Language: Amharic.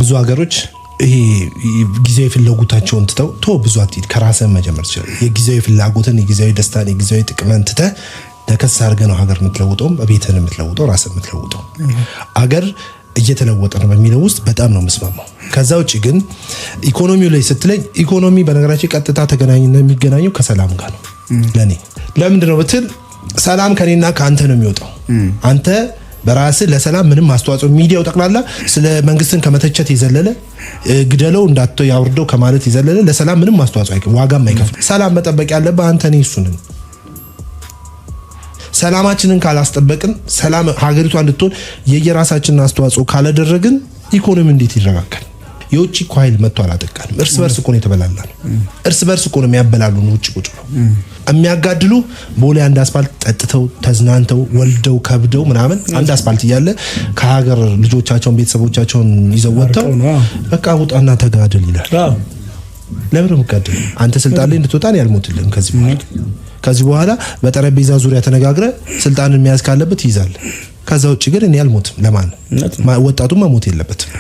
ብዙ ሀገሮች ይሄ ጊዜያዊ ፍላጎታቸውን ትተው ብዙ አትይድ ከራስህ መጀመር ይችላል። የጊዜያዊ ፍላጎትን የጊዜያዊ ደስታን የጊዜያዊ ጥቅምን ትተህ ለከስ አድርገህ ነው ሀገር የምትለውጠው፣ ቤትህን የምትለውጠው፣ ራስህ የምትለውጠው። አገር እየተለወጠ ነው በሚለው ውስጥ በጣም ነው የምስማማው። ከዛ ውጪ ግን ኢኮኖሚው ላይ ስትለኝ ኢኮኖሚ በነገራችን ቀጥታ የሚገናኘው ከሰላም ጋር ነው። ለኔ ለምንድን ነው ብትል ሰላም ከኔና ከአንተ ነው የሚወጣው። አንተ በራስህ ለሰላም ምንም አስተዋጽኦ ሚዲያው ጠቅላላ ስለ መንግስትን ከመተቸት ይዘለለ ግደለው እንዳትተው ያወርደው ከማለት ይዘለለ ለሰላም ምንም አስተዋጽኦ አይከፍል ዋጋም አይከፍል። ሰላም መጠበቅ ያለበት አንተ ነህ። እሱን ሰላማችንን ካላስጠበቅን ሰላም ሀገሪቷ እንድትሆን የየራሳችንን አስተዋጽኦ ካላደረግን ኢኮኖሚ እንዴት ይረጋጋል? የውጭ እኮ ኃይል መጥቶ አላጠቃንም። እርስ በርስ እኮ ነው የተበላላን። እርስ በርስ እኮ ነው የሚያበላሉን። ውጭ ቁጭ ብለው የሚያጋድሉ ቦሌ አንድ አስፋልት ጠጥተው ተዝናንተው ወልደው ከብደው ምናምን አንድ አስፋልት እያለ ከሀገር ልጆቻቸውን ቤተሰቦቻቸውን ይዘው ወጥተው በቃ ውጣና ተጋደል ይላል። ለምን ሙቀደም አንተ ስልጣን ላይ እንድትወጣን ያልሞትልህም ከዚህ በኋላ በጠረጴዛ ዙሪያ ተነጋግረ ስልጣንን መያዝ ካለበት ይይዛል። ከዛ ውጭ ግን እኔ አልሞትም። ለማን ወጣቱም መሞት የለበትም።